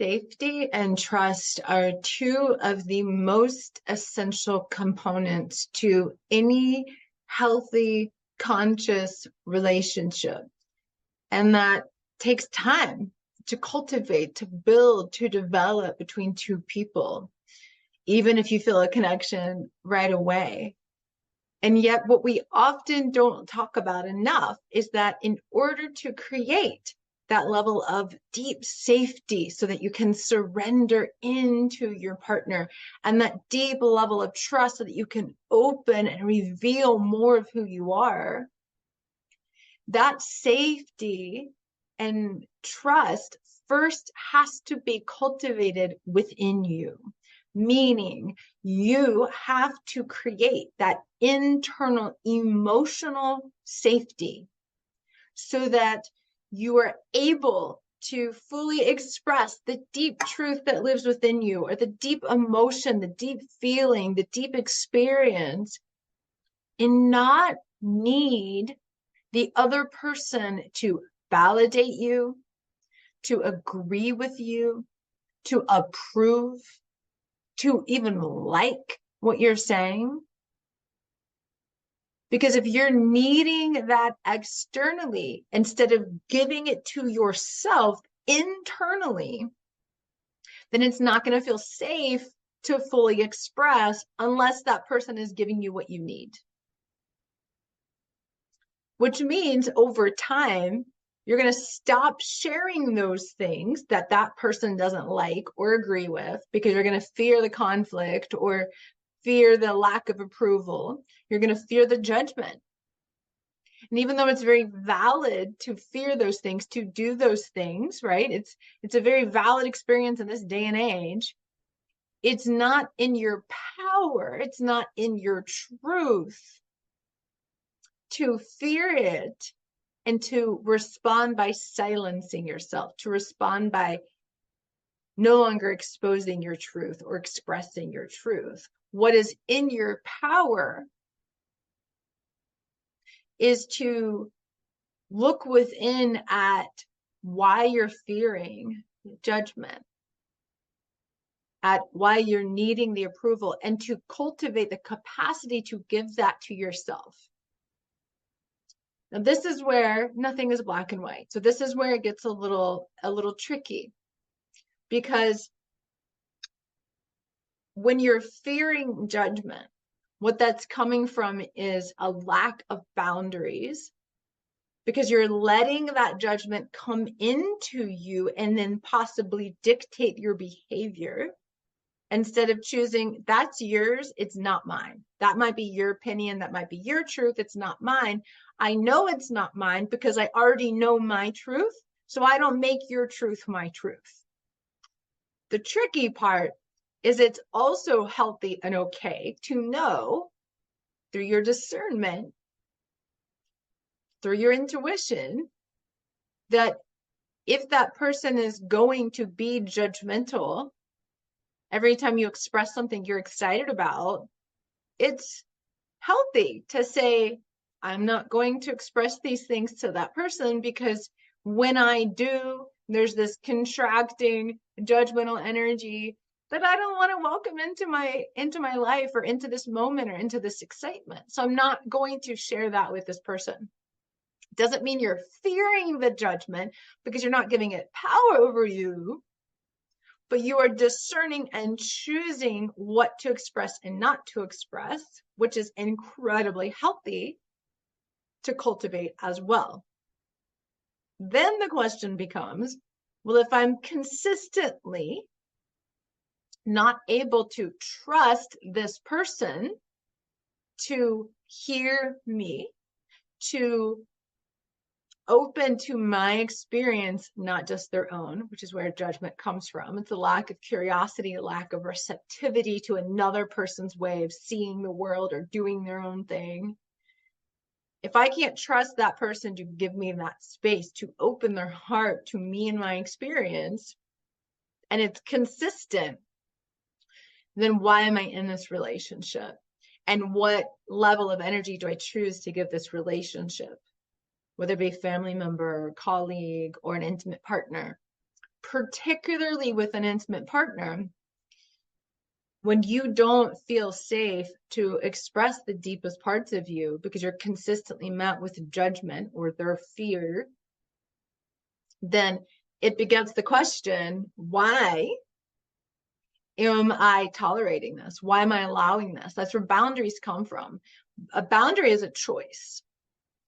Safety and trust are two of the most essential components to any healthy, conscious relationship. And that takes time to cultivate, to build, to develop between two people, even if you feel a connection right away. And yet, what we often don't talk about enough is that in order to create that level of deep safety so that you can surrender into your partner, and that deep level of trust so that you can open and reveal more of who you are, that safety and trust first has to be cultivated within you. Meaning you have to create that internal emotional safety so that you are able to fully express the deep truth that lives within you, or the deep emotion, the deep feeling, the deep experience, and not need the other person to validate you, to agree with you, to approve, to even like what you're saying. Because if you're needing that externally instead of giving it to yourself internally, then it's not going to feel safe to fully express unless that person is giving you what you need. Which means over time, you're going to stop sharing those things that that person doesn't like or agree with, because you're going to fear the conflict or fear the lack of approval. You're going to fear the judgment. And even though it's very valid to fear those things, to do those things, right? It's a very valid experience in this day and age. It's not in your power. It's not in your truth to fear it and to respond by silencing yourself, to respond by no longer exposing your truth or expressing your truth. What is in your power is to look within at why you're fearing judgment, at why you're needing the approval, and to cultivate the capacity to give that to yourself. Now, this is where nothing is black and white. So this is where it gets a little tricky, because when you're fearing judgment, what that's coming from is a lack of boundaries, because you're letting that judgment come into you and then possibly dictate your behavior, instead of choosing, that's yours, it's not mine. That might be your opinion, that might be your truth, it's not mine. I know it's not mine because I already know my truth, so I don't make your truth my truth. The tricky part is it's also healthy and okay to know through your discernment, through your intuition, that if that person is going to be judgmental every time you express something you're excited about, it's healthy to say, I'm not going to express these things to that person, because when I do, there's this contracting judgmental energy that I don't want to welcome into my life, or into this moment, or into this excitement. So I'm not going to share that with this person. Doesn't mean you're fearing the judgment, because you're not giving it power over you, but you are discerning and choosing what to express and not to express, which is incredibly healthy to cultivate as well. Then the question becomes, well, if I'm consistently not able to trust this person to hear me, to open to my experience, not just their own, which is where judgment comes from. It's a lack of curiosity, a lack of receptivity to another person's way of seeing the world or doing their own thing. If I can't trust that person to give me that space, to open their heart to me and my experience, and it's consistent, then why am I in this relationship? And what level of energy do I choose to give this relationship? Whether it be a family member, colleague, or an intimate partner. particularly with an intimate partner, when you don't feel safe to express the deepest parts of you because you're consistently met with judgment or their fear, then it begets the question, why am I tolerating this? Why am I allowing this? That's where boundaries come from. A boundary is a choice.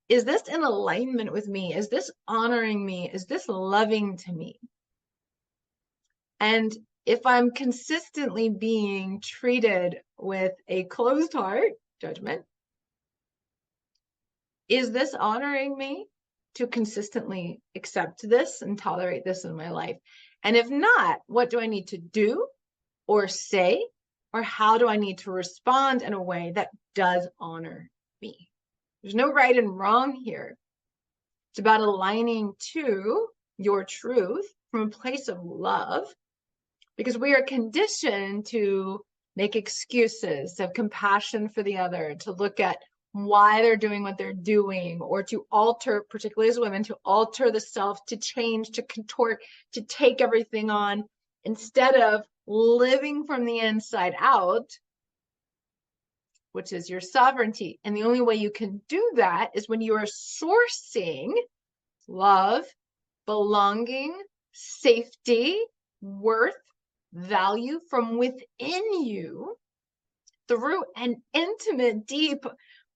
Is this in alignment with me? Is this honoring me? Is this loving to me? And if I'm consistently being treated with a closed heart, judgment, is this honoring me to consistently accept this and tolerate this in my life? And if not, what do I need to do or say, or how do I need to respond in a way that does honor me? There's no right and wrong here. It's about aligning to your truth from a place of love, because we are conditioned to make excuses, to have compassion for the other, to look at why they're doing what they're doing, or to alter, particularly as women, to alter the self, to change, to contort, to take everything on, instead of living from the inside out, which is your sovereignty. And the only way you can do that is when you are sourcing love, belonging, safety, worth, value from within you through an intimate, deep,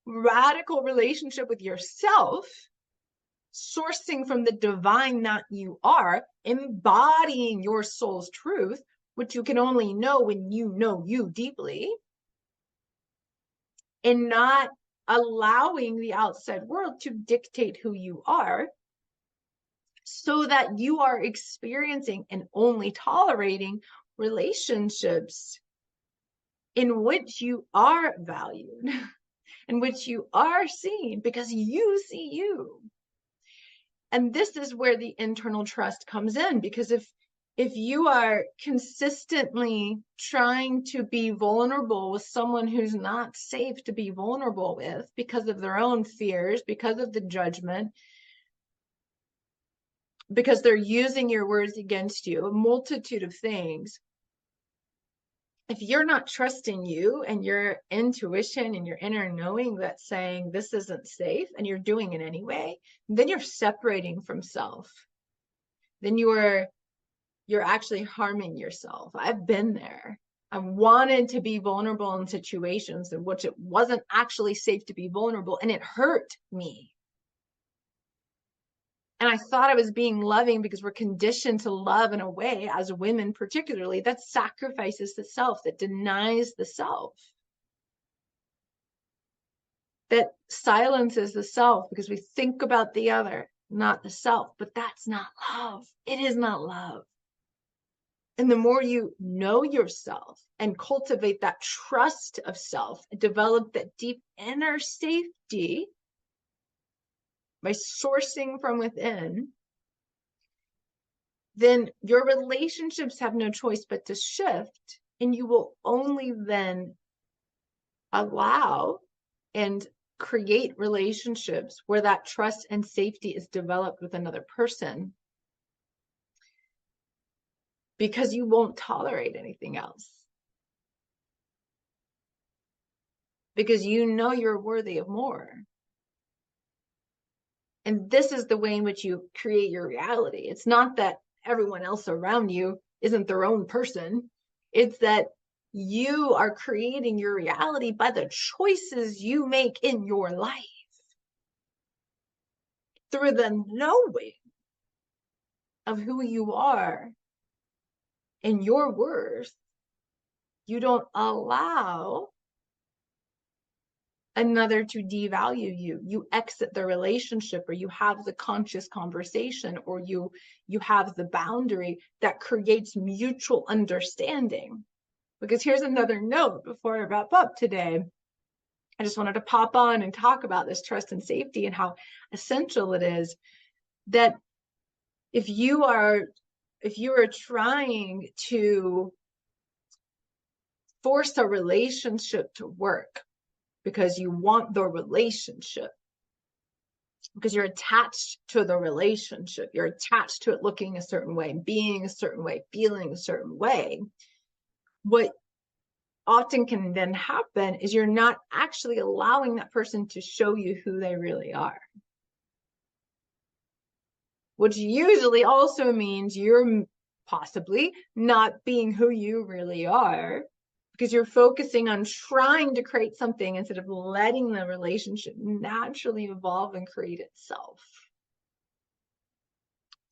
radical relationship with yourself, sourcing from the divine that you are, embodying your soul's truth, which you can only know when you know you deeply, and not allowing the outside world to dictate who you are, so that you are experiencing and only tolerating relationships in which you are valued, in which you are seen because you see you. And this is where the internal trust comes in, because if you are consistently trying to be vulnerable with someone who's not safe to be vulnerable with because of their own fears, because of the judgment, because they're using your words against you, a multitude of things, if you're not trusting you and your intuition and your inner knowing that's saying this isn't safe, and you're doing it anyway, then you're separating from self. Then you're actually harming yourself. I've been there. I wanted to be vulnerable in situations in which it wasn't actually safe to be vulnerable, and it hurt me. And I thought I was being loving because we're conditioned to love in a way, as women particularly, that sacrifices the self, that denies the self, that silences the self because we think about the other, not the self. But that's not love. It is not love. And the more you know yourself and cultivate that trust of self, develop that deep inner safety by sourcing from within, then your relationships have no choice but to shift, and you will only then allow and create relationships where that trust and safety is developed with another person, because you won't tolerate anything else, because you know you're worthy of more. And this is the way in which you create your reality. It's not that everyone else around you isn't their own person. It's that you are creating your reality by the choices you make in your life. Through the knowing of who you are and your worth, you don't allow another to devalue you. You exit the relationship, or you have the conscious conversation, or you have the boundary that creates mutual understanding. Because here's another note before I wrap up today. I just wanted to pop on and talk about this trust and safety and how essential it is that if you are trying to force a relationship to work because you want the relationship, because you're attached to the relationship. You're attached to it looking a certain way, being a certain way, feeling a certain way. What often can then happen is you're not actually allowing that person to show you who they really are, which usually also means you're possibly not being who you really are, because you're focusing on trying to create something instead of letting the relationship naturally evolve and create itself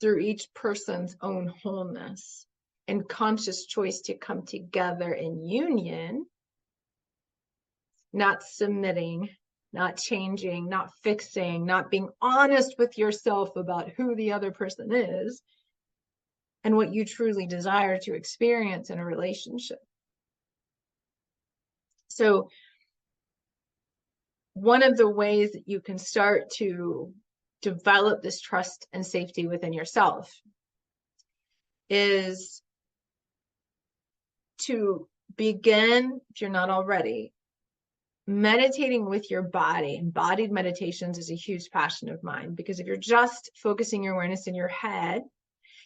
through each person's own wholeness and conscious choice to come together in union, not submitting, not changing, not fixing, not being honest with yourself about who the other person is and what you truly desire to experience in a relationship. So one of the ways that you can start to develop this trust and safety within yourself is to begin, if you're not already, meditating with your body. Embodied meditations is a huge passion of mine, because if you're just focusing your awareness in your head,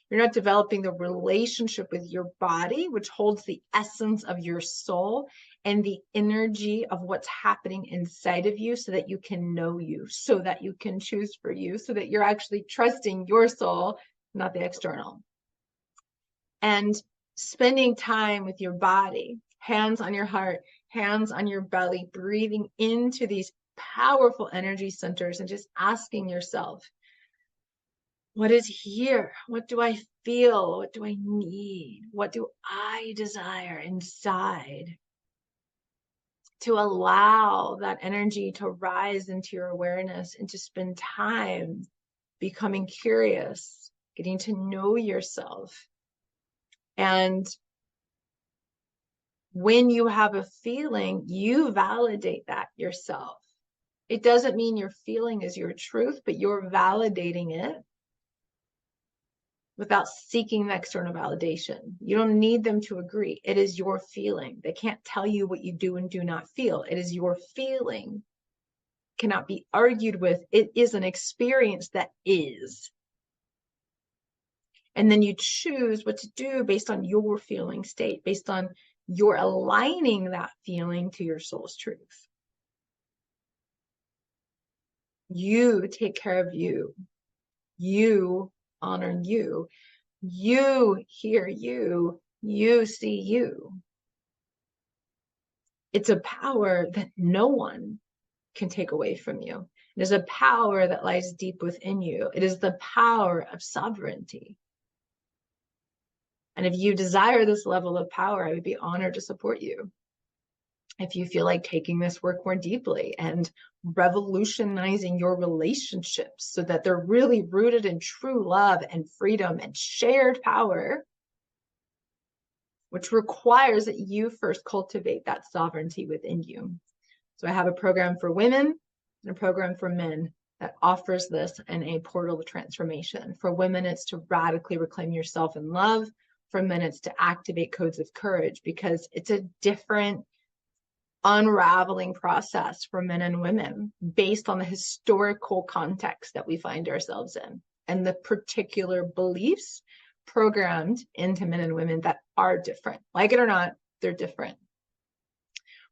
you're not developing the relationship with your body, which holds the essence of your soul and the energy of what's happening inside of you, so that you can know you, so that you can choose for you, so that you're actually trusting your soul, not the external. And spending time with your body, hands on your heart, hands on your belly, breathing into these powerful energy centers and just asking yourself, what is here? What do I feel? What do I need? What do I desire inside? To allow that energy to rise into your awareness and to spend time becoming curious, getting to know yourself. And when you have a feeling, you validate that yourself. It doesn't mean your feeling is your truth, but you're validating it without seeking the external validation. You don't need them to agree. It is your feeling. They can't tell you what you do and do not feel. It is your feeling. Cannot be argued with. It is an experience that is. And then you choose what to do based on your feeling state, based on your aligning that feeling to your soul's truth. You take care of you. You honor you. You hear you. You see you. It's a power that no one can take away from you. It is a power that lies deep within you. It is the power of sovereignty. And if you desire this level of power, I would be honored to support you. If you feel like taking this work more deeply and revolutionizing your relationships so that they're really rooted in true love and freedom and shared power, which requires that you first cultivate that sovereignty within you. So I have a program for women and a program for men that offers this in a portal of transformation. For women, it's to radically reclaim yourself in love. For men, it's to activate codes of courage, because it's a different unraveling process for men and women based on the historical context that we find ourselves in and the particular beliefs programmed into men and women that are different. Like it or not, they're different.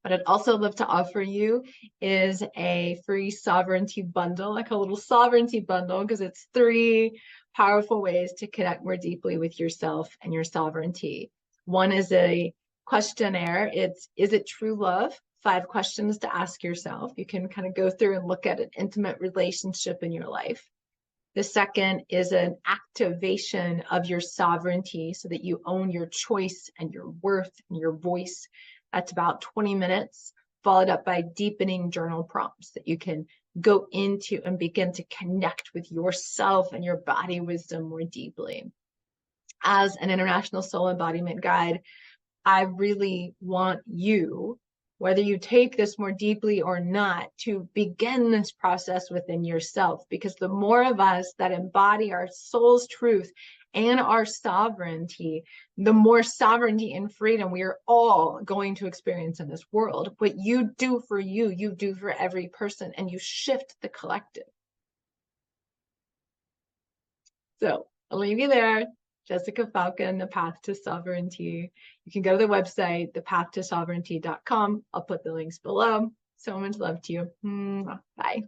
What I'd also love to offer you is a free sovereignty bundle, like a little sovereignty bundle, because it's 3 powerful ways to connect more deeply with yourself and your sovereignty. One is a questionnaire. Is it true love? 5 questions to ask yourself. You can kind of go through and look at an intimate relationship in your life. The second is an activation of your sovereignty so that you own your choice and your worth and your voice. That's about 20 minutes, followed up by deepening journal prompts that you can go into and begin to connect with yourself and your body wisdom more deeply. As an international soul embodiment guide, I really want you, whether you take this more deeply or not, to begin this process within yourself, because the more of us that embody our soul's truth and our sovereignty, the more sovereignty and freedom we are all going to experience in this world. What you do for you, you do for every person, and you shift the collective. So I'll leave you there. Jessica Falcon, The Path to Sovereignty. You can go to the website, thepathttosovereignty.com. I'll put the links below. So much love to you. Bye.